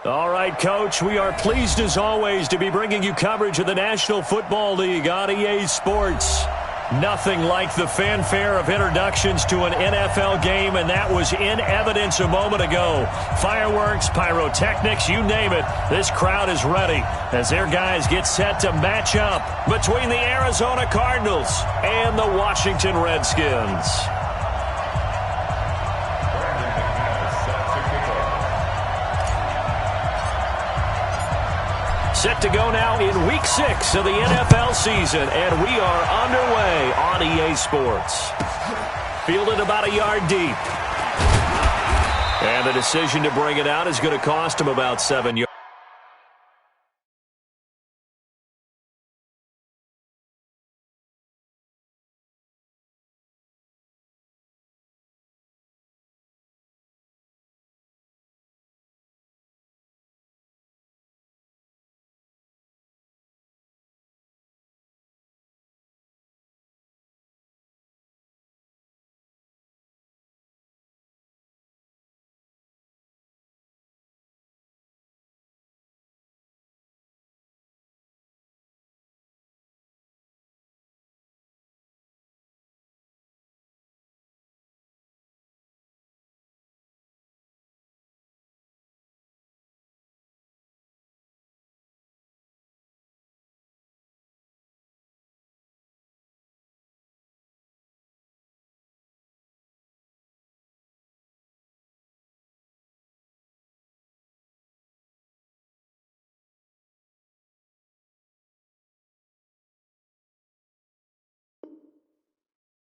All right, Coach, we are pleased as always to be bringing you coverage of the National Football League on EA Sports. Nothing like the fanfare of introductions to an NFL game, and that was in evidence a moment ago. Fireworks, pyrotechnics, you name it. This crowd is ready as their guys get set to match up between the Arizona Cardinals and the Washington Redskins. Set to go now in Week 6 of the NFL season, and we are underway on EA Sports. Fielded about a yard deep. And the decision to bring it out is going to cost him about 7 yards.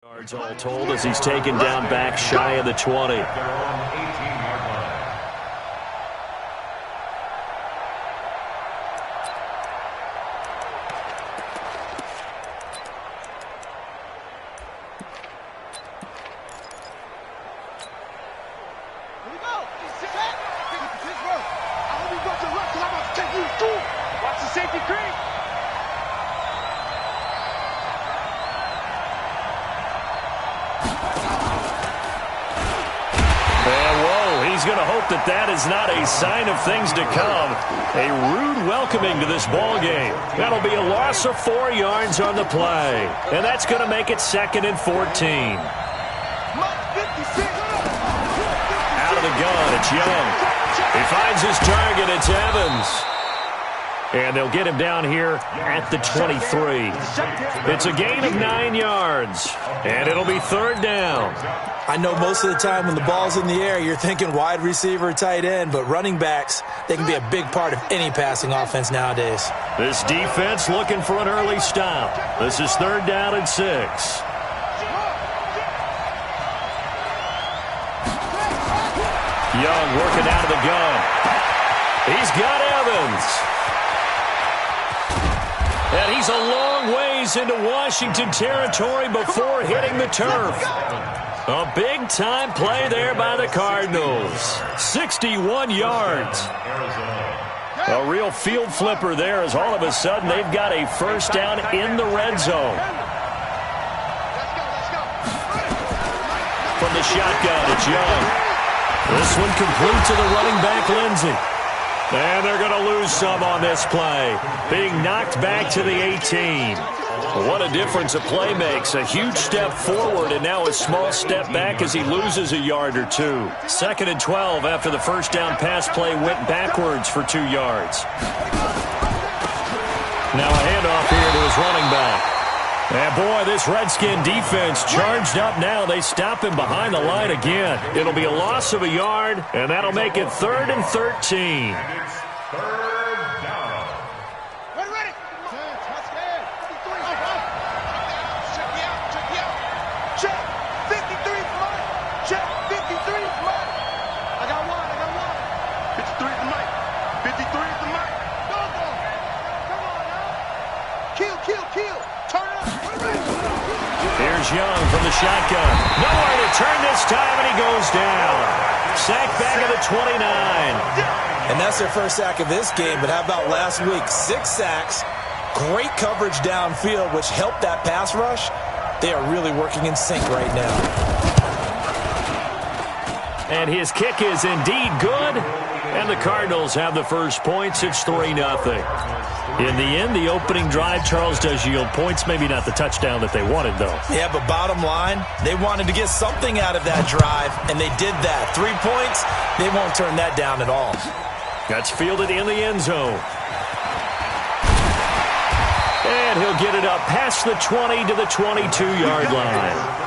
Yards all told as he's taken down back shy of the 20. That is not a sign of things to come. A rude welcoming to this ball game. That'll be a loss of 4 yards on the play. And that's going to make it 2nd and 14. Out of the gun, it's Young. He finds his target, it's Evans. And they'll get him down here at the 23. It's a gain of 9 yards. And it'll be 3rd down. I know most of the time when the ball's in the air, you're thinking wide receiver, tight end, but running backs, they can be a big part of any passing offense nowadays. This defense looking for an early stop. This is 3rd down and 6. Young working out of the gun. He's got Evans. And he's a long ways into Washington territory before hitting the turf. A big-time play there by the Cardinals. 61 yards. A real field flipper there as all of a sudden they've got a 1st down in the red zone. From the shotgun, it's Young. This one complete to the running back, Lindsey. And they're going to lose some on this play. Being knocked back to the 18. What a difference a play makes. A huge step forward and now a small step back as he loses a yard or 2. 2nd and 12 after the 1st down pass play went backwards for 2 yards. Now a handoff here to his running back. And boy, this Redskin defense charged up now. They stop him behind the line again. It'll be a loss of a yard, and that'll make it 3rd and 13. Young from the shotgun. Nowhere to turn this time, and he goes down. Sacked back at the 29. And that's their first sack of this game, but how about last week? 6 sacks, great coverage downfield, which helped that pass rush. They are really working in sync right now. And his kick is indeed good. And the Cardinals have the first points. It's 3-0. In the end, the opening drive, Charles, does yield points. Maybe not the touchdown that they wanted, though. Yeah, but bottom line, they wanted to get something out of that drive, and they did that. 3 points, they won't turn that down at all. That's fielded in the end zone. And he'll get it up past the 20 to the 22-yard line.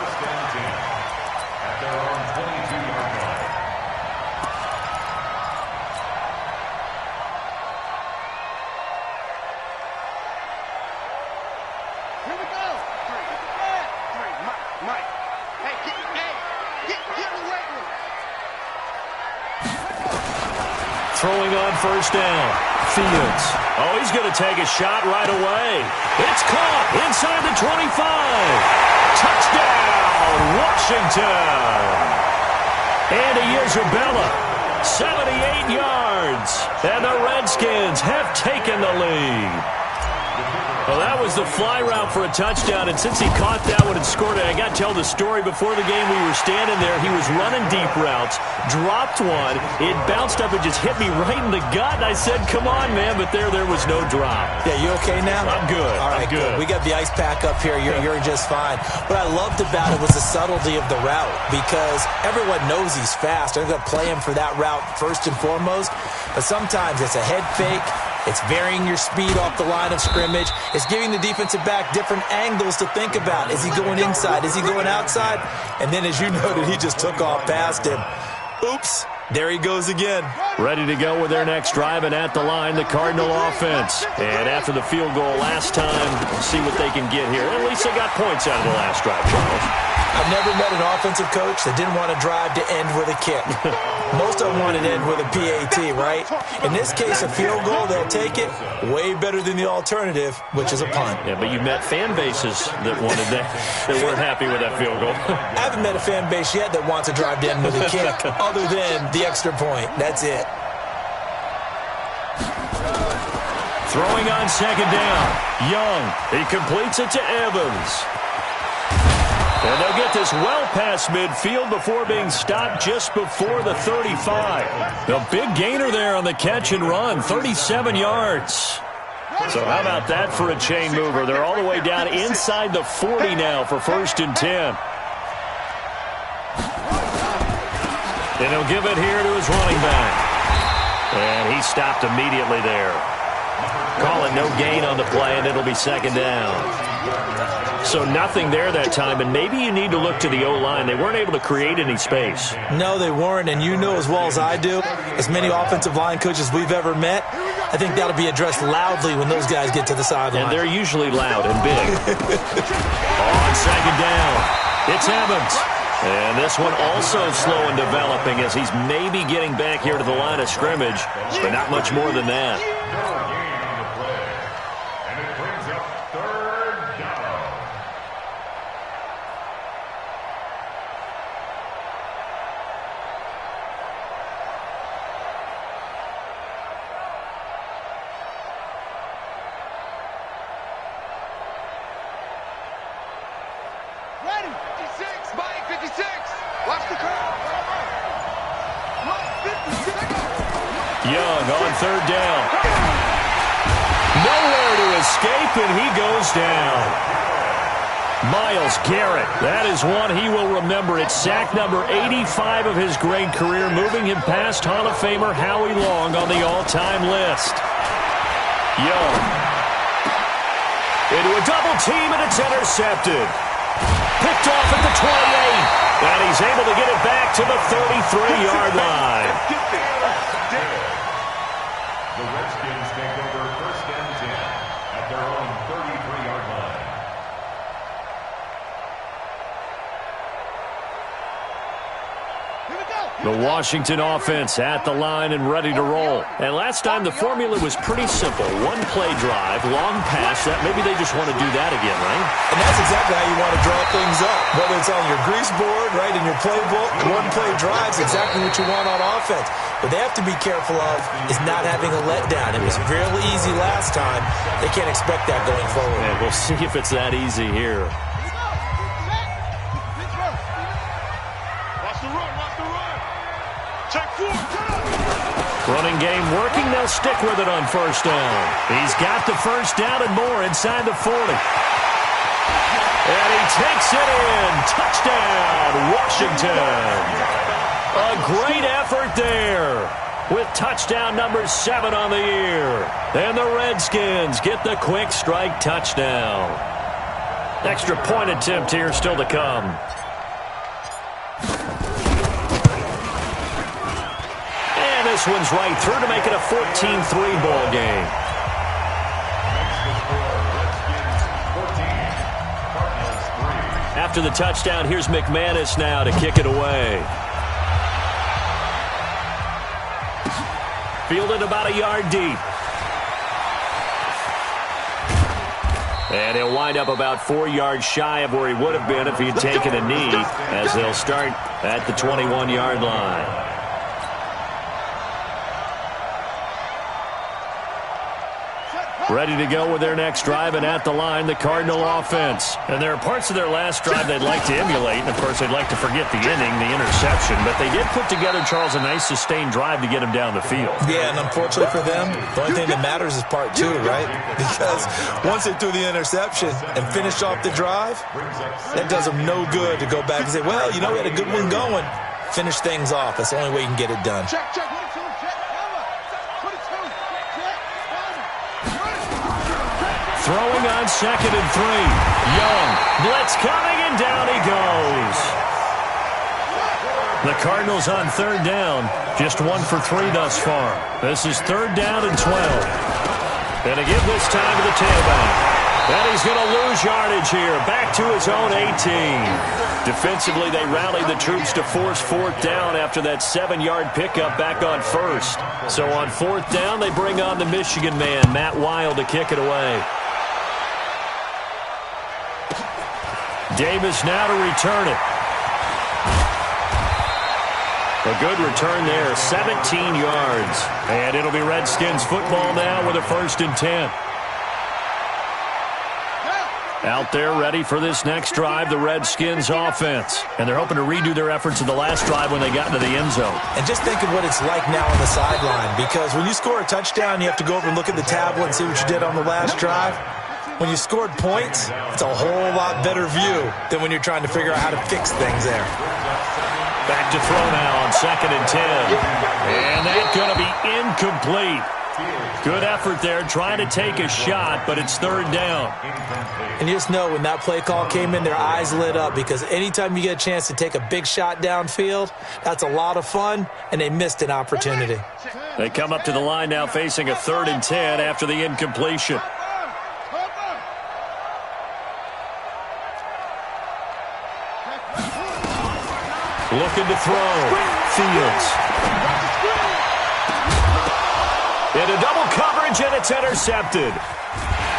Throwing on first down. Fields. Oh, he's going to take a shot right away. It's caught inside the 25. Touchdown, Washington. Andy Isabella, 78 yards. And the Redskins have taken the lead. Well, that was the fly route for a touchdown, and since he caught that one and scored it, I got to tell the story. Before the game, we were standing there. He was running deep routes, dropped one. It bounced up and just hit me right in the gut, and I said, come on, man, but there was no drop. Yeah, you okay now? I'm good. All right, I'm good. We got the ice pack up here. You're just fine. What I loved about it was the subtlety of the route, because everyone knows he's fast. They're going to play him for that route first and foremost, but sometimes it's a head fake. It's varying your speed off the line of scrimmage. It's giving the defensive back different angles to think about. Is he going inside? Is he going outside? And then, as you noted, he just took off past him. Oops. There he goes again. Ready to go with their next drive, and at the line, the Cardinal offense. And after the field goal last time, we'll see what they can get here. At least they got points out of the last drive, Charles. I've never met an offensive coach that didn't want to drive to end with a kick. Most of them want to end with a PAT, right? In this case, a field goal, they'll take it. Way better than the alternative, which is a punt. Yeah, but you met fan bases that wanted that weren't happy with that field goal. I haven't met a fan base yet that wants to drive to end with a kick, other than the extra point. That's it. Throwing on second down. Young. He completes it to Evans. And they'll get this well past midfield before being stopped just before the 35. The big gainer there on the catch and run, 37 yards. So how about that for a chain mover? They're all the way down inside the 40 now for 1st and 10. And he'll give it here to his running back. And he stopped immediately there. Call it no gain on the play, and it'll be second down. So nothing there that time, and maybe you need to look to the O-line. They weren't able to create any space. No, they weren't, and you know as well as I do, as many offensive line coaches we've ever met, I think that'll be addressed loudly when those guys get to the sideline. And they're usually loud and big. On second down, it's Evans. And this one also slow in developing as he's maybe getting back here to the line of scrimmage, but not much more than that. Young on third down. Nowhere to escape, and he goes down. Myles Garrett, that is one he will remember. It's sack number 85 of his great career, moving him past Hall of Famer Howie Long on the all-time list. Young. Into a double team, and it's intercepted. Picked off at the 28, and he's able to get it back to the 33-yard line. The Redskins take over 1st and 10 at their own 33-yard line. The Washington offense at the line and ready to roll. And last time the formula was pretty simple. One play drive, long pass. That maybe they just want to do that again, right? And that's exactly how you want to draw things up. Whether it's on your grease board, right, in your playbook, one play drives exactly what you want on offense. What they have to be careful of is not having a letdown. It was real easy last time. They can't expect that going forward. And we'll see if it's that easy here. Watch the run, watch the run. Check 4, Running game working. They'll stick with it on first down. He's got the first down and more inside the 40. And he takes it in. Touchdown, Washington. A great effort there with touchdown number 7 on the year. And the Redskins get the quick strike touchdown. Extra point attempt here still to come. This one's right through to make it a 14-3 ball game. After the touchdown, here's McManus now to kick it away. Fielded about a yard deep. And he'll wind up about 4 yards shy of where he would have been if he'd taken a knee, as they'll start at the 21-yard line. Ready to go with their next drive, and at the line, the Cardinal offense. And there are parts of their last drive they'd like to emulate, and of course they'd like to forget the inning, the interception, but they did put together, Charles, a nice sustained drive to get him down the field. Yeah, and unfortunately for them, the only thing that matters is part 2, right? Because once they threw the interception and finished off the drive, that does them no good to go back and say, well, you know, we had a good one going. Finish things off. That's the only way you can get it done. Throwing on 2nd and 3. Young. Blitz coming, and down he goes. The Cardinals on 3rd down. Just 1 for 3 thus far. This is 3rd down and 12. And to give this time to the tailback. And he's going to lose yardage here. Back to his own 18. Defensively, they rallied the troops to force 4th down after that 7-yard pickup back on 1st. So on 4th down, they bring on the Michigan man, Matt Wild, to kick it away. Davis now to return it. A good return there, 17 yards. And it'll be Redskins football now with a 1st and 10. Out there ready for this next drive, the Redskins offense. And they're hoping to redo their efforts in the last drive when they got into the end zone. And just think of what it's like now on the sideline, because when you score a touchdown, you have to go over and look at the tablet and see what you did on the last drive. When you scored points, it's a whole lot better view than when you're trying to figure out how to fix things there. Back to throw now on 2nd and 10. And that's going to be incomplete. Good effort there, trying to take a shot, but it's 3rd down. And you just know when that play call came in, their eyes lit up, because anytime you get a chance to take a big shot downfield, that's a lot of fun, and they missed an opportunity. They come up to the line now facing a 3rd and 10 after the incompletion. Looking to throw. Fields. Into double coverage, and it's intercepted.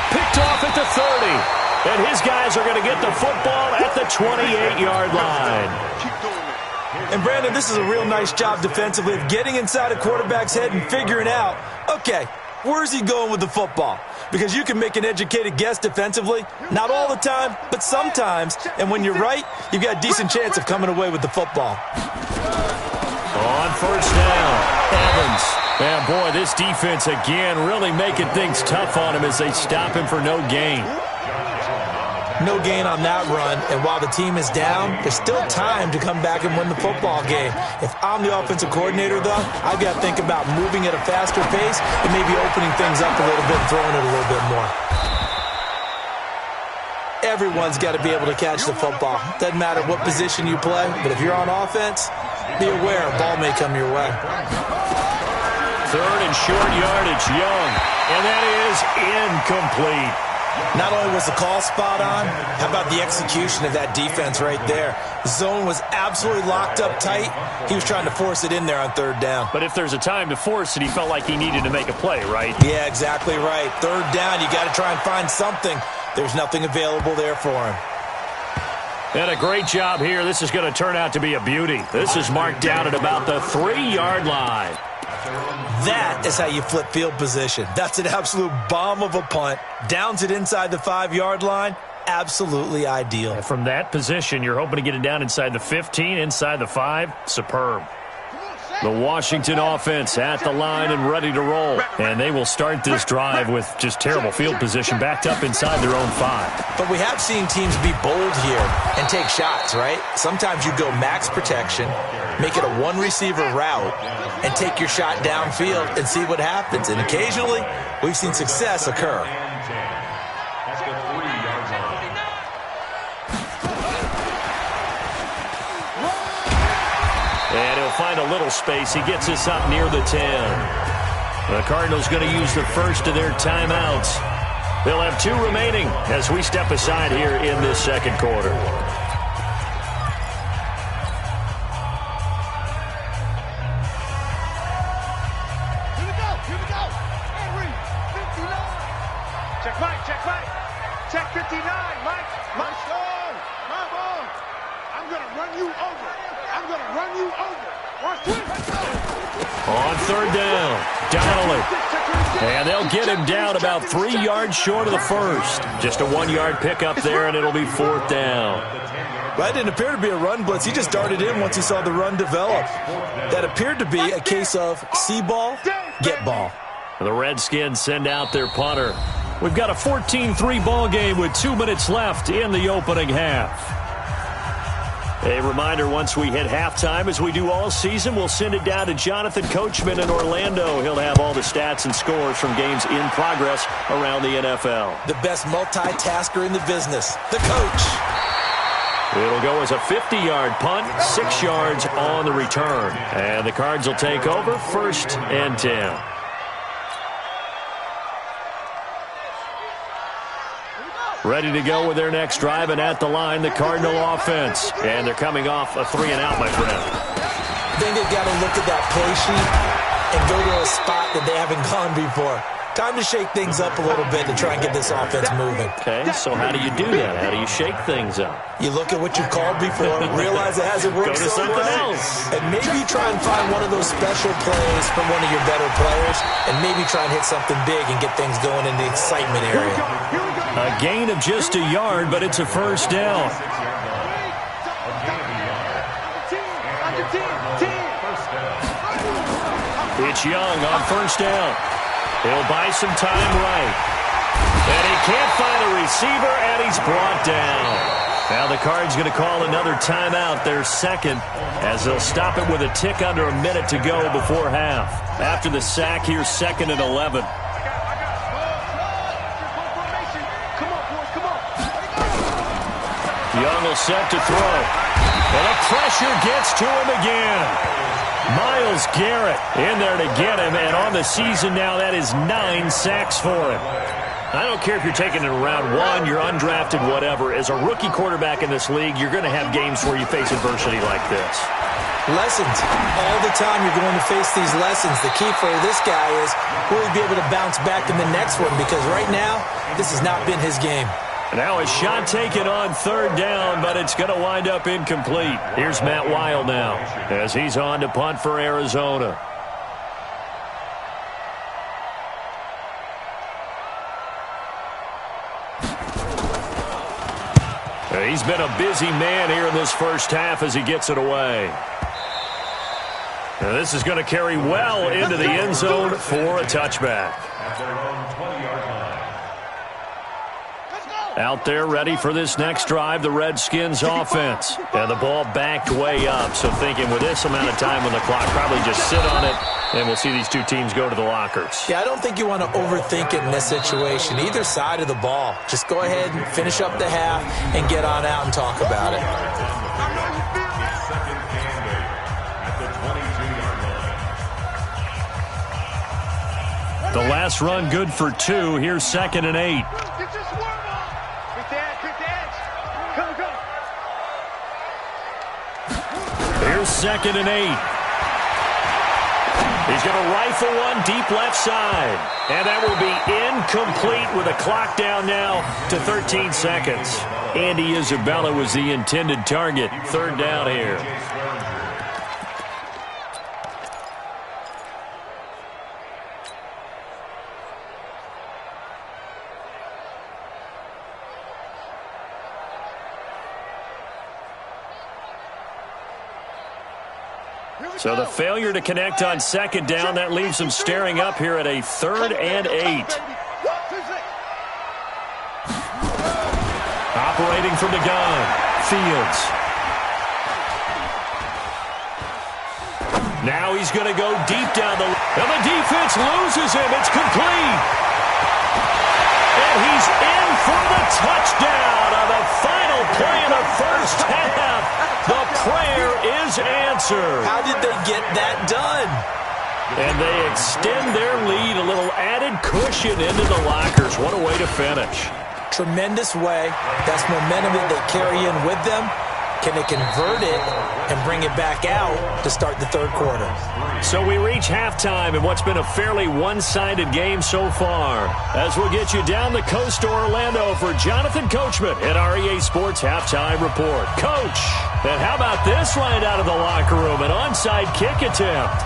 Picked off at the 30. And his guys are going to get the football at the 28-yard line. And, Brandon, this is a real nice job defensively of getting inside a quarterback's head and figuring out, okay, where's he going with the football? Because you can make an educated guess defensively. Not all the time, but sometimes. And when you're right, you've got a decent chance of coming away with the football. On 1st down, Evans. And, boy, this defense, again, really making things tough on him as they stop him for no gain. No gain on that run, and while the team is down, there's still time to come back and win the football game. If I'm the offensive coordinator, though, I've got to think about moving at a faster pace and maybe opening things up a little bit and throwing it a little bit more. Everyone's got to be able to catch the football. Doesn't matter what position you play, but if you're on offense, be aware a ball may come your way. 3rd and short yardage, Young, and that is incomplete. Not only was the call spot on, how about the execution of that defense right there? The zone was absolutely locked up tight. He was trying to force it in there on 3rd down. But if there's a time to force it, he felt like he needed to make a play, right? Yeah, exactly right. 3rd down, you got to try and find something. There's nothing available there for him. And a great job here. This is going to turn out to be a beauty. This is marked down at about the 3-yard line. That is how you flip field position. That's an absolute bomb of a punt. Downs it inside the 5-yard line. Absolutely ideal. And from that position, you're hoping to get it down inside the 15, inside the 5. Superb. The Washington offense at the line and ready to roll. And they will start this drive with just terrible field position, backed up inside their own 5. But we have seen teams be bold here and take shots, right? Sometimes you go max protection, make it a one-receiver route, and take your shot downfield and see what happens. And occasionally, we've seen success occur. And he'll find a little space. He gets us up near the 10. The Cardinals going to use the first of their timeouts. They'll have 2 remaining as we step aside here in this second quarter. Here we go. Henry, 59. Check Mike. Check 59, Mike. My son, my ball. I'm going to run you over. Watch this. On third down, Donnelly. And they'll get him down about 3 yards short of the first. Just a 1-yard pickup there, and it'll be 4th down. That didn't appear to be a run blitz. He just darted in once he saw the run develop. That appeared to be a case of see ball, get ball. The Redskins send out their punter. We've got a 14-3 ball game with 2 minutes left in the opening half. A reminder, once we hit halftime, as we do all season, we'll send it down to Jonathan Coachman in Orlando. He'll have all the stats and scores from games in progress around the NFL. The best multitasker in the business, the coach. It'll go as a 50-yard punt, 6 yards on the return. And the Cards will take over, 1st and 10. Ready to go with their next drive, and at the line, the Cardinal offense. And they're coming off a 3-and-out, my friend. I think they've got to look at that play sheet and go to a spot that they haven't gone before. Time to shake things up a little bit to try and get this offense moving. Okay, so how do you do that? How do you shake things up? You look at what you've called before, realize it hasn't worked Go to something else. and maybe try and find one of those special plays from one of your better players, and maybe try and hit something big and get things going in the excitement area. A gain of just a yard, but it's a 1st down. It's Young on 1st down. He'll buy some time right. And he can't find a receiver, and he's brought down. Now the Cards going to call another timeout, their second, as they'll stop it with a tick under a minute to go before half. After the sack, here's 2nd and 11. Young will set to throw. And the pressure gets to him again. Myles Garrett in there to get him, and on the season now, that is 9 sacks for him. I don't care if you're taking it in round 1, you're undrafted, whatever. As a rookie quarterback in this league, you're going to have games where you face adversity like this. Lessons. All the time you're going to face these lessons. The key for this guy is will he be able to bounce back in the next one, because right now, this has not been his game. Now a shot taken on 3rd down, but it's going to wind up incomplete. Here's Matt Weil now as he's on to punt for Arizona. He's been a busy man here in this first half as he gets it away. Now this is going to carry well into the end zone for a touchback. Out there ready for this next drive, the Redskins offense. And the ball backed way up, so thinking with this amount of time on the clock, probably just sit on it, and we'll see these two teams go to the lockers. Yeah, I don't think you want to overthink it in this situation. Either side of the ball. Just go ahead and finish up the half and get on out and talk about it. The last run good for 2. Here's 2nd and 8. Here's 2nd and 8. He's going to rifle one deep left side. And that will be incomplete with a clock down now to 13 seconds. Andy Isabella was the intended target. 3rd down here. So the failure to connect on second down, that leaves them staring up here at a 3rd and 8. Operating from the gun, Fields. Now he's going to go deep down the line. And the defense loses him. It's complete. And he's in for the touchdown on the final play of the first half. The prayer is answered. How did they get that done? And they extend their lead, a little added cushion into the lockers. What a way to finish. Tremendous way. That's momentum that they carry in with them. Can they convert it and bring it back out to start the third quarter? So we reach halftime in what's been a fairly one-sided game so far. As we'll get you down the coast to Orlando for Jonathan Coachman at our EA Sports Halftime Report. Coach, and how about this right out of the locker room? An onside kick attempt.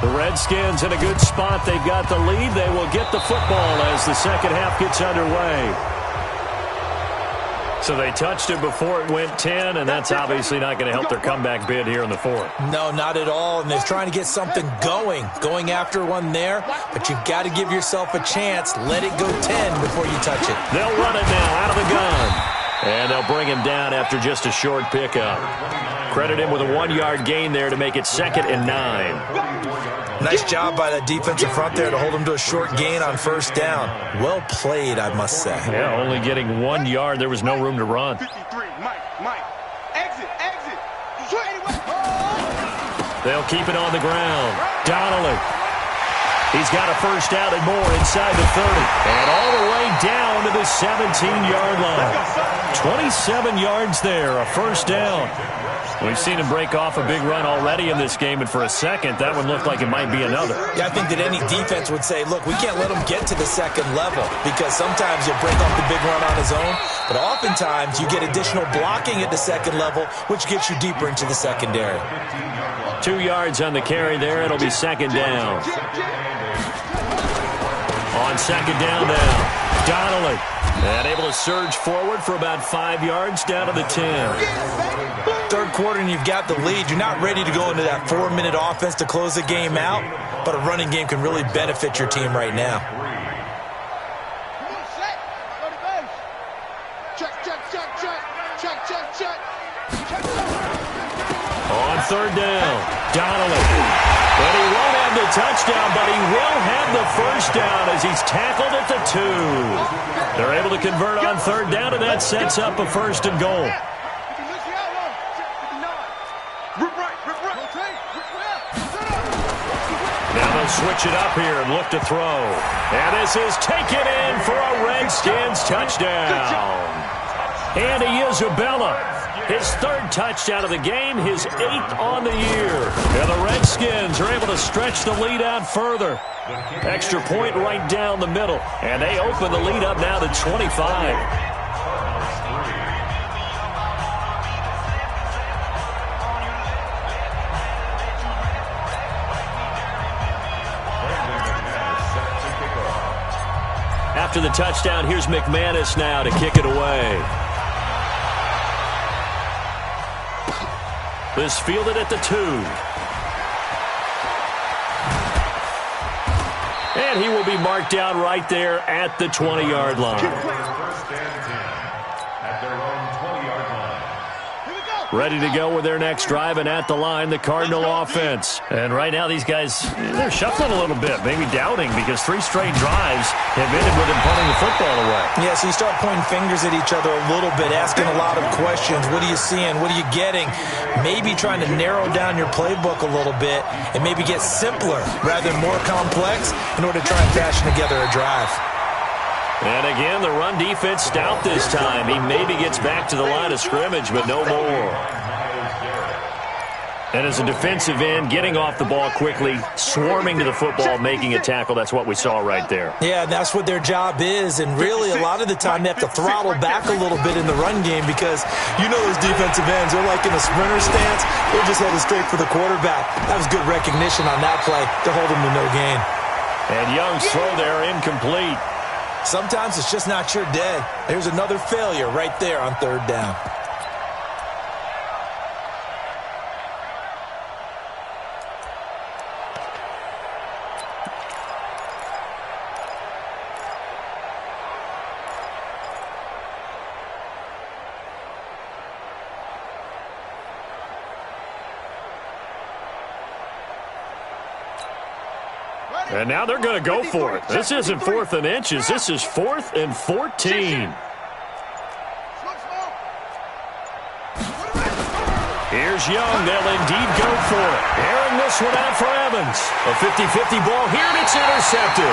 The Redskins in a good spot. They've got the lead. They will get the football as the second half gets underway. So they touched it before it went 10, and that's obviously not going to help their comeback bid here in the fourth. No, not at all, and they're trying to get something going after one there, but you've got to give yourself a chance. Let it go 10 before you touch it. They'll run it now out of the gun, and they'll bring him down after just a short pickup. Credit him with a 1-yard gain there to make it 2nd and 9. Nice job by that defensive front there to hold him to a short gain on first down. Well played, I must say. Yeah, only getting 1 yard. There was no room to run. 53, Mike. Exit. They'll keep it on the ground. Donnelly. He's got a first down and more inside the 30. And all the way down to the 17-yard line. 27 yards there, a first down. We've seen him break off a big run already in this game, and for a second, that one looked like it might be another. Yeah, I think that any defense would say, look, we can't let him get to the second level because sometimes you'll break off the big run on his own, but oftentimes you get additional blocking at the second level, which gets you deeper into the secondary. 2 yards on the carry there. It'll be second down. On second down now, Donnelly. And able to surge forward for about 5 yards down to the 10. Third quarter and you've got the lead. You're not ready to go into that 4-minute offense to close the game out, but a running game can really benefit your team right now. On third down, Donnelly. And he won't have the touchdown, but he will have the first down as he's tackled at the 2. They're able to convert on third down, and that sets up a 1st and goal. Now they'll switch it up here and look to throw. And this is taken in for a Redskins touchdown. Andy Isabella, his 3rd touchdown of the game, his 8th on the year. And the Redskins are able to stretch the lead out further. Extra point right down the middle. And they open the lead up now to 25. After the touchdown, here's McManus now to kick it away. This fielded at the 2. And he will be marked down right there at the 20-yard line. First and 10 at their own 20-yard line. Ready to go with their next drive, and at the line, the Cardinal offense. And right now, these guys, they're shuffling a little bit, maybe doubting, because 3 straight drives have ended with them punting the football away. Yeah, so you start pointing fingers at each other a little bit, asking a lot of questions. What are you seeing? What are you getting? Maybe trying to narrow down your playbook a little bit and maybe get simpler rather than more complex in order to try and fashion together a drive. And again, the run defense stout this time. He maybe gets back to the line of scrimmage, but no more. And as a defensive end, getting off the ball quickly, swarming to the football, making a tackle, that's what we saw right there. Yeah, that's what their job is, and really a lot of the time they have to throttle back a little bit in the run game because you know those defensive ends, they're like in a sprinter stance, they're just headed straight for the quarterback. That was good recognition on that play to hold him to no gain. And Young's throw there incomplete. Sometimes it's just not your day. Here's another failure right there on third down. And now they're going to go for it. This isn't 4th and inches. This is 4th and 14. Here's Young. They'll indeed go for it. Airing this one out for Evans. A 50-50 ball here, and it's intercepted.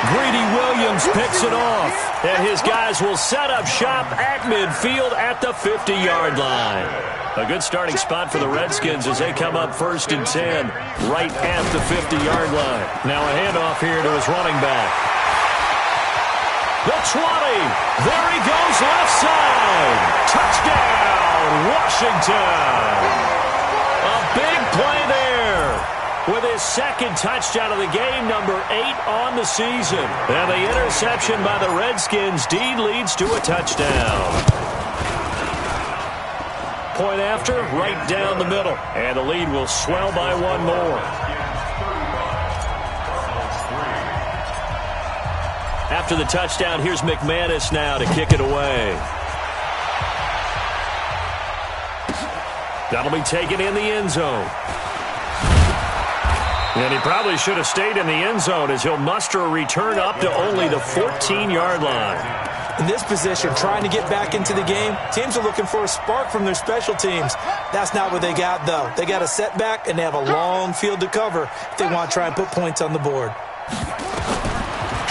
Greedy Williams picks it off. And his guys will set up shop at midfield at the 50-yard line. A good starting spot for the Redskins as they come up 1st and 10 right at the 50-yard line. Now a handoff here to his running back. The 20. There he goes left side. Touchdown, Washington. A big play there with his 2nd touchdown of the game, number 8 on the season. And the interception by the Redskins indeed leads to a touchdown. Point after, right down the middle. And the lead will swell by 1 more. After the touchdown, here's McManus now to kick it away. That'll be taken in the end zone. And he probably should have stayed in the end zone as he'll muster a return up to only the 14-yard line. In this position, trying to get back into the game, teams are looking for a spark from their special teams. That's not what they got, though. They got a setback, and they have a long field to cover if they want to try and put points on the board.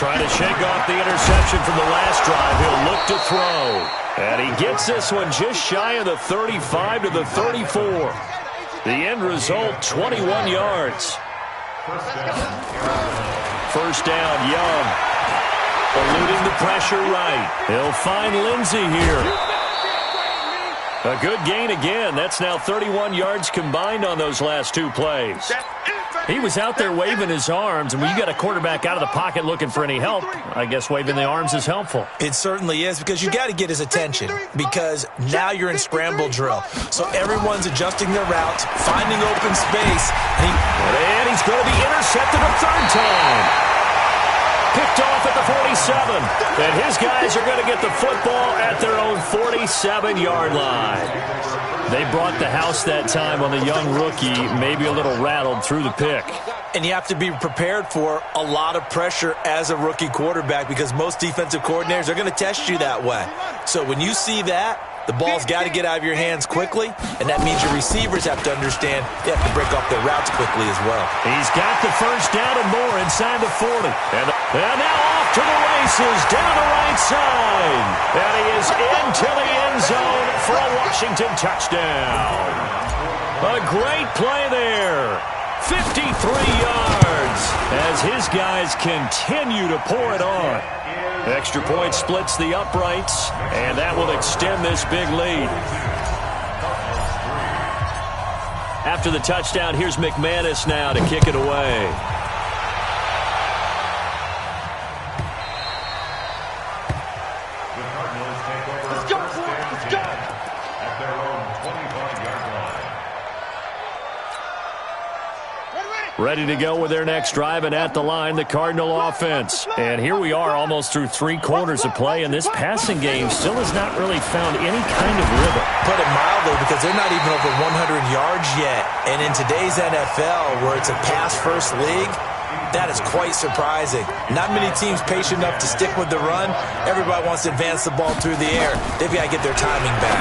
Trying to shake off the interception from the last drive. He'll look to throw. And he gets this one just shy of the 35 to the 34. The end result, 21 yards. First down, Young. Eluding the pressure right. He'll find Lindsey here. A good gain again. That's now 31 yards combined on those last 2 plays. He was out there waving his arms, and when you got a quarterback out of the pocket looking for any help, I guess waving the arms is helpful. It certainly is, because you got to get his attention, because now you're in scramble drill. So everyone's adjusting their routes, finding open space. And he's going to be intercepted a 3rd time. Picked off at the 47. And his guys are going to get the football at their own 47-yard line. They brought the house that time on the young rookie, maybe a little rattled through the pick. And you have to be prepared for a lot of pressure as a rookie quarterback, because most defensive coordinators are going to test you that way. So when you see that, the ball's got to get out of your hands quickly, and that means your receivers have to understand they have to break off their routes quickly as well. He's got the first down and more inside the 40. And now off to the races, down the right side. And he is into the end zone for a Washington touchdown. A great play there. 53 yards as his guys continue to pour it on. Extra point splits the uprights, and that will extend this big lead. After the touchdown, here's McManus now to kick it away. Let's go, let's go. At their own 25-yard line. Ready to go with their next drive, and at the line, the Cardinal offense. And here we are almost through 3 quarters of play, and this passing game still has not really found any kind of rhythm. Put it mildly, because they're not even over 100 yards yet. And in today's NFL, where it's a pass-first league, that is quite surprising. Not many teams patient enough to stick with the run. Everybody wants to advance the ball through the air. They've got to get their timing back.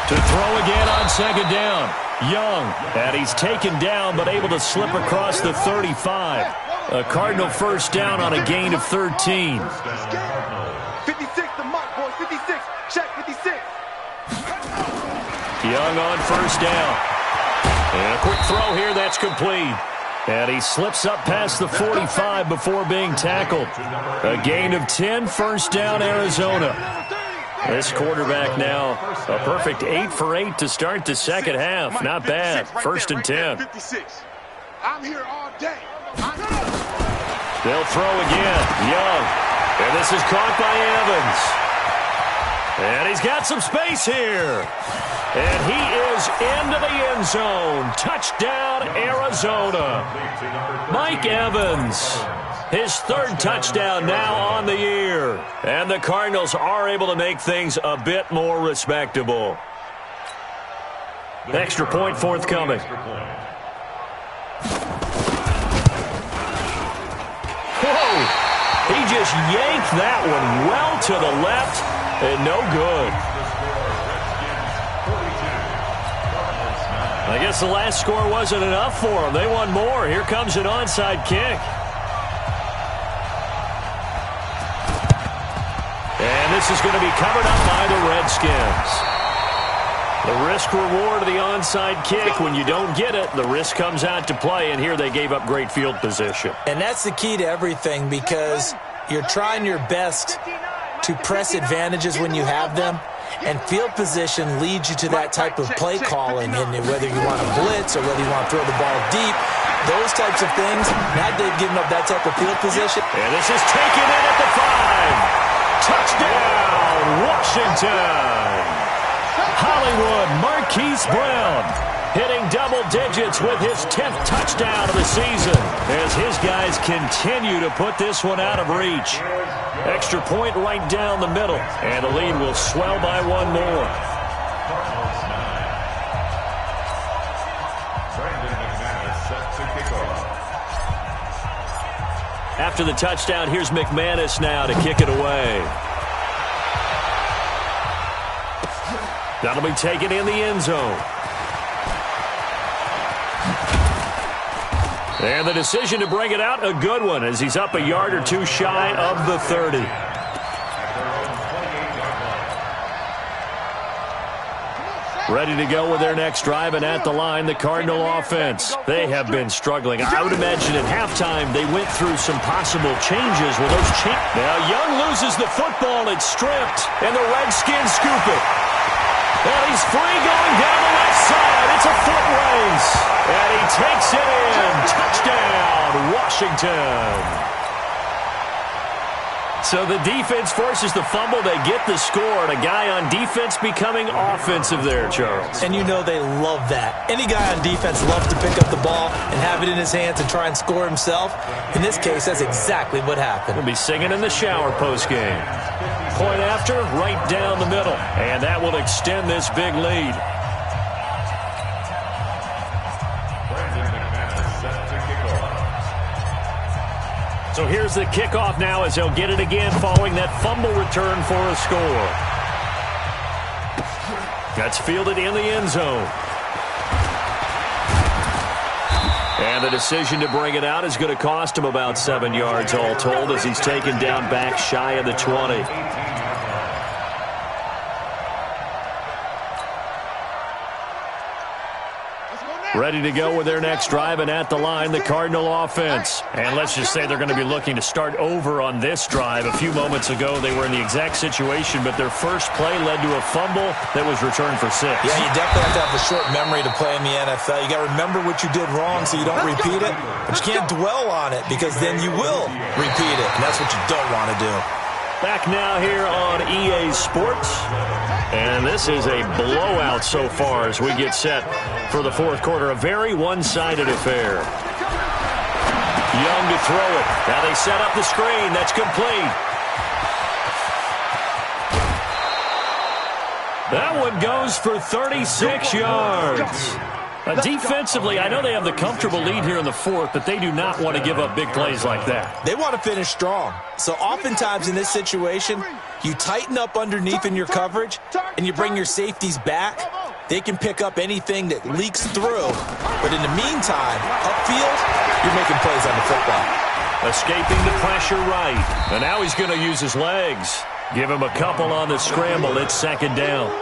To throw again on 2nd down. Young, and he's taken down but able to slip across the 35. A Cardinal first down on a gain of 13. 56 the mark, boys. 56. Check 56. Young on first down. And a quick throw here, that's complete. And he slips up past the 45 before being tackled. A gain of 10, first down, Arizona. This quarterback now, a perfect 8 for 8 to start the second half. Not bad. First and 10. 56. I'm here all day. They'll throw again. Young. And this is caught by Evans. And he's got some space here. And he is into the end zone. Touchdown, Arizona. Mike Evans. His 3rd touchdown now on the year. And the Cardinals are able to make things a bit more respectable. Extra point forthcoming. Whoa! He just yanked that one well to the left and no good. I guess the last score wasn't enough for them. They won more. Here comes an onside kick. And this is going to be covered up by the Redskins. The risk-reward of the onside kick. When you don't get it, the risk comes out to play, and here they gave up great field position. And that's the key to everything, because you're trying your best to press advantages when you have them, and field position leads you to that type of play calling, and whether you want to blitz or whether you want to throw the ball deep, those types of things. Now they've given up that type of field position. And this is taken in at the 5. Touchdown, Washington. Hollywood Marquise Brown hitting double digits with his 10th touchdown of the season as his guys continue to put this one out of reach. Extra point right down the middle, and the lead will swell by one more. After the touchdown, here's McManus now to kick it away. That'll be taken in the end zone. And the decision to bring it out, a good one, as he's up a yard or two shy of the 30. Ready to go with their next drive, and at the line, the Cardinal offense. They have been struggling. I would imagine at halftime they went through some possible changes. Well, those now Young loses the football. It's stripped, and the Redskins scoop it. And he's free going down the left side. It's a foot race. And he takes it in. Touchdown, Washington. So the defense forces the fumble. They get the score. And a guy on defense becoming offensive there, Charles. And you know they love that. Any guy on defense loves to pick up the ball and have it in his hands and try and score himself. In this case, that's exactly what happened. We'll be singing in the shower postgame. Point after, right down the middle. And that will extend this big lead. So here's the kickoff now as they'll get it again following that fumble return for a score. That's fielded in the end zone. And the decision to bring it out is going to cost him about 7 yards all told as he's taken down back shy of the 20. Ready to go with their next drive, and at the line, the Cardinal offense. And let's just say they're going to be looking to start over on this drive. A few moments ago, they were in the exact situation, but their first play led to a fumble that was returned for 6. Yeah, you definitely have to have a short memory to play in the NFL. You got to remember what you did wrong so you don't repeat it, but you can't dwell on it because then you will repeat it, and that's what you don't want to do. Back now here on EA Sports. And this is a blowout so far as we get set for the fourth quarter. A very one-sided affair. Young to throw it. Now they set up the screen. That's complete. That one goes for 36 yards. Defensively, I know they have the comfortable lead here in the fourth, but they do not want to give up big plays like that. They want to finish strong. So oftentimes in this situation, you tighten up underneath in your coverage, and you bring your safeties back. They can pick up anything that leaks through. But in the meantime, upfield, you're making plays on the football. Escaping the pressure right. And now he's going to use his legs. Give him a couple on the scramble. It's second down.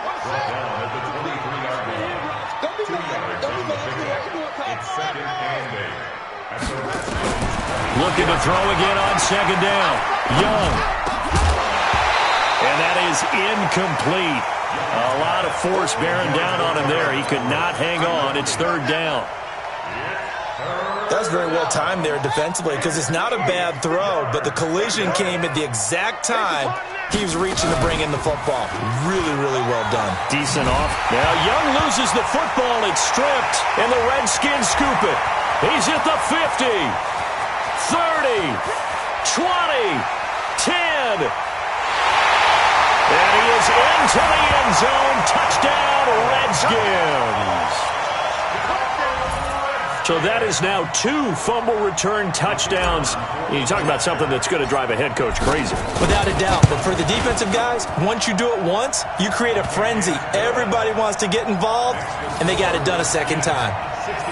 Looking to throw again on second down. Young. And that is incomplete. A lot of force bearing down on him there. He could not hang on. It's third down. That was very well timed there defensively because it's not a bad throw, but the collision came at the exact time he was reaching to bring in the football. Really, really well done. Decent off. Now Young loses the football. It's stripped, and the Redskins scoop it. He's at the 50, 30, 20, 10. And he is into the end zone. Touchdown, Redskins. So that is now 2 fumble return touchdowns. You talk about something that's going to drive a head coach crazy. Without a doubt. But for the defensive guys, once you do it once, you create a frenzy. Everybody wants to get involved, and they got it done a second time.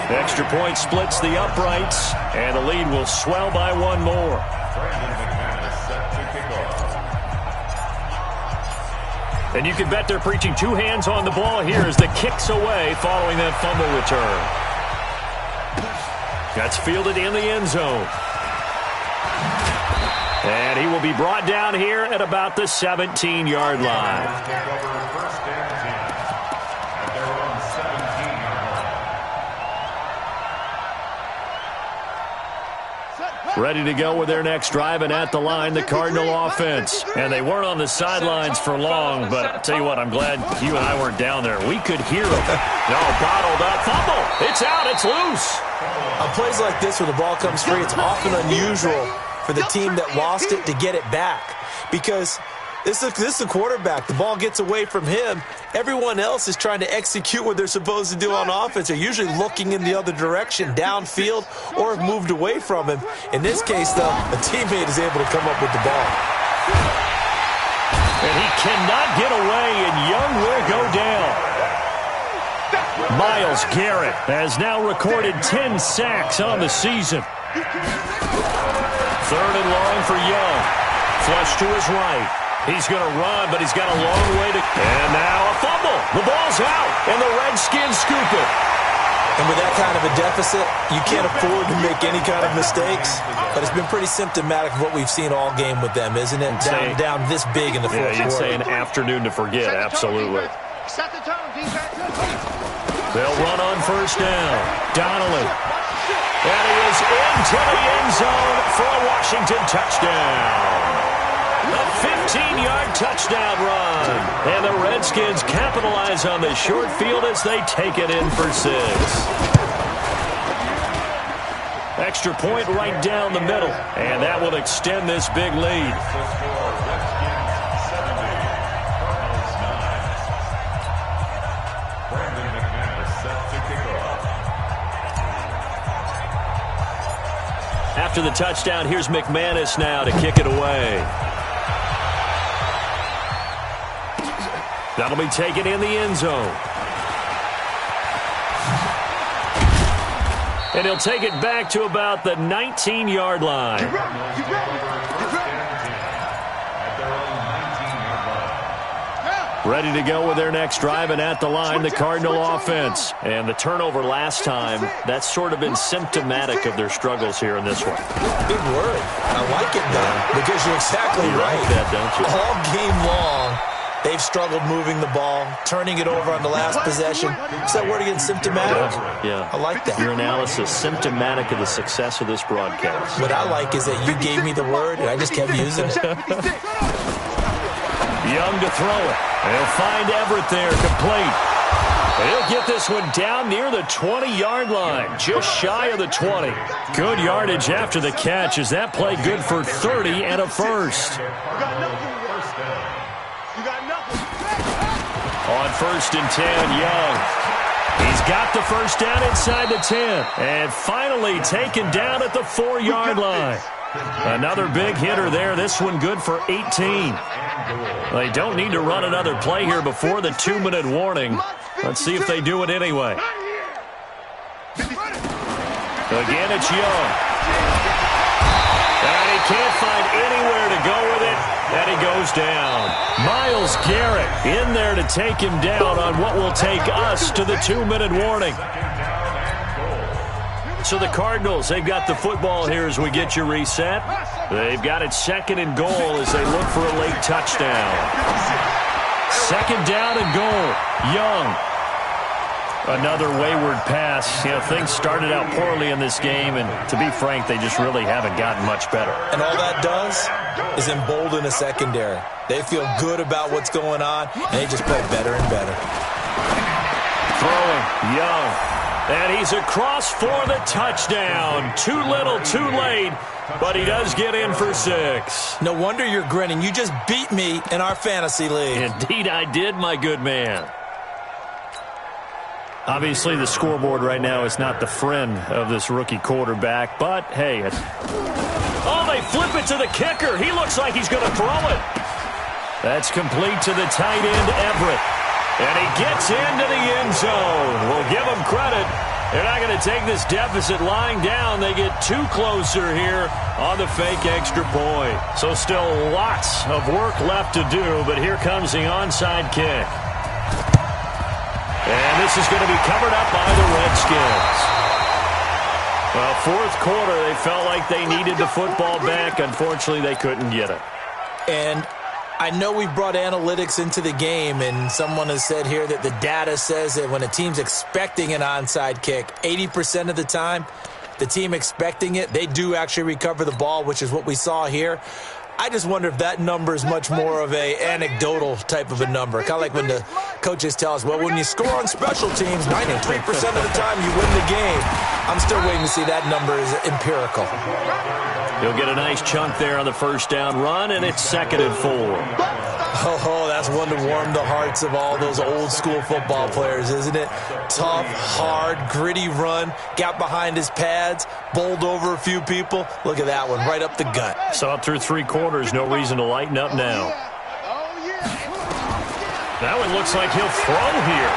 Extra point splits the uprights, and the lead will swell by 1 more. And you can bet they're preaching 2 hands on the ball here as the kick's away following that fumble return. That's fielded in the end zone. And he will be brought down here at about the 17-yard line. Ready to go with their next drive, and at the line, the Cardinal offense. And they weren't on the sidelines for long, but I'll tell you what, I'm glad you and I weren't down there. We could hear them. No, bottled up. Fumble. It's out. It's loose. On plays like this where the ball comes free, it's often unusual for the team that lost it to get it back. Because this is the quarterback. The ball gets away from him. Everyone else is trying to execute what they're supposed to do on offense. They're usually looking in the other direction, downfield, or have moved away from him. In this case, though, a teammate is able to come up with the ball. And he cannot get away, and Young will go down. Myles Garrett has now recorded 10 sacks on the season. 3rd and long for Young. Flush to his right. He's going to run, but he's got a long way to... And now a fumble. The ball's out, and the Redskins scoop it. And with that kind of a deficit, you can't afford to make any kind of mistakes. But it's been pretty symptomatic of what we've seen all game with them, isn't it? Down this big in the fourth quarter. Yeah, you'd say an afternoon to forget, absolutely. Set the tone, defense. They'll run on 1st down. Donnelly. And he is into the end zone for a Washington touchdown. A 15-yard touchdown run. And the Redskins capitalize on the short field as they take it in for 6. Extra point right down the middle. And that will extend this big lead. After the touchdown, here's McManus now to kick it away. That'll be taken in the end zone. And he'll take it back to about the 19-yard line. Ready to go with their next drive, and at the line, the Cardinal offense. And the turnover last time, that's sort of been symptomatic of their struggles here in this one. Big word. I like it, though, because you're exactly right. Like that, don't you? All game long, they've struggled moving the ball, turning it over on the last possession. Is that word again, symptomatic? Yeah. I like that. Your analysis, symptomatic of the success of this broadcast. What I like is that you gave me the word, and I just kept using it. Young to throw it. He'll find Everett there, complete. He'll get this one down near the 20-yard line, just shy of the 20. Good yardage after the catch as that play good for 30 and a first. On 1st and 10, Young. He's got the first down inside the 10. And finally taken down at the 4-yard line. Another big hitter there. This one good for 18. They don't need to run another play here before the 2-minute warning. Let's see if they do it anyway. Again, it's Young. And he can't find anywhere to go with it. And he goes down. Myles Garrett in there to take him down on what will take us to the 2-minute warning. So the Cardinals, they've got the football here as we get you reset. They've got it 2nd and goal as they look for a late touchdown. 2nd down and goal. Young. Another wayward pass. You know, things started out poorly in this game, and to be frank, they just really haven't gotten much better. And all that does is embolden a secondary. They feel good about what's going on, and they just play better and better. Throwing, Young. And he's across for the touchdown. Too little, too late, but he does get in for 6. No wonder you're grinning. You just beat me in our fantasy league. Indeed I did, my good man. Obviously, the scoreboard right now is not the friend of this rookie quarterback, but, hey. Oh, they flip it to the kicker. He looks like he's going to throw it. That's complete to the tight end, Everett. And he gets into the end zone. We'll give him credit. They're not going to take this deficit lying down. They get too closer here on the fake extra point. So still lots of work left to do, but here comes the onside kick. And this is going to be covered up by the Redskins. Well, fourth quarter, they felt like they needed the football back. Unfortunately, they couldn't get it. And I know we brought analytics into the game, and someone has said here that the data says that when a team's expecting an onside kick, 80% of the time, the team expecting it, they do actually recover the ball, which is what we saw here. I just wonder if that number is much more of a anecdotal type of a number. Kind of like when the coaches tell us, well, when you score on special teams, 93% of the time you win the game. I'm still waiting to see that number is empirical. He'll get a nice chunk there on the first down run, and it's 2nd and 4. Oh, that's one to warm the hearts of all those old school football players, isn't it? Tough, hard, gritty run, got behind his pads, bowled over a few people. Look at that one, right up the gut. So up through 3 quarters, no reason to lighten up now. That one looks like he'll throw here.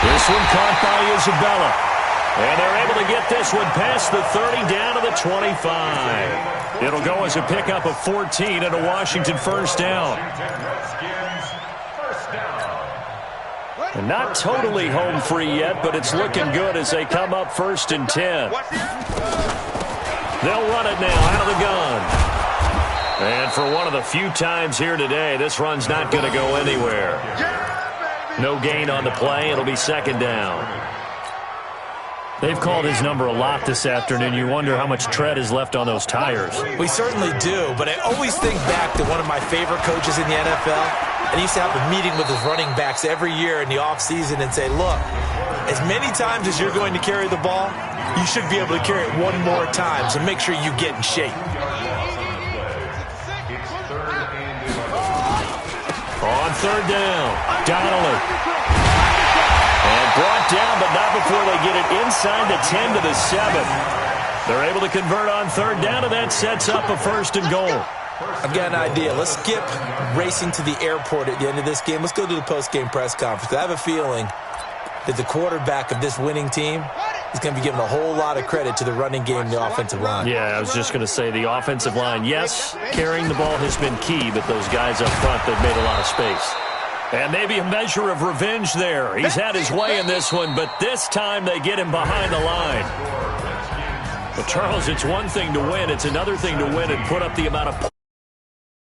This one caught by Isabella. And they're able to get this one past the 30 down to the 25. It'll go as a pickup of 14 and a Washington first down. And not totally home free yet, but it's looking good as they come up 1st and 10. They'll run it now out of the gun. And for one of the few times here today, this run's not going to go anywhere. No gain on the play. It'll be 2nd down. They've called his number a lot this afternoon. You wonder how much tread is left on those tires. We certainly do, but I always think back to one of my favorite coaches in the NFL. And he used to have a meeting with his running backs every year in the offseason and say, look, as many times as you're going to carry the ball, you should be able to carry it one more time, so make sure you get in shape. On 3rd down, Donnelly. And brought down, but not before they get it inside the 10 to the 7. They're able to convert on 3rd down, and that sets up a 1st and goal. I've got an idea. Let's skip racing to the airport at the end of this game. Let's go to the post-game press conference. I have a feeling that the quarterback of this winning team is going to be given a whole lot of credit to the running game and the offensive line. Yeah, I was just going to say the offensive line, yes, carrying the ball has been key, but those guys up front, they've made a lot of space. And maybe a measure of revenge there. He's had his way in this one, but this time they get him behind the line. But, Charles, it's one thing to win. It's another thing to win and put up the amount of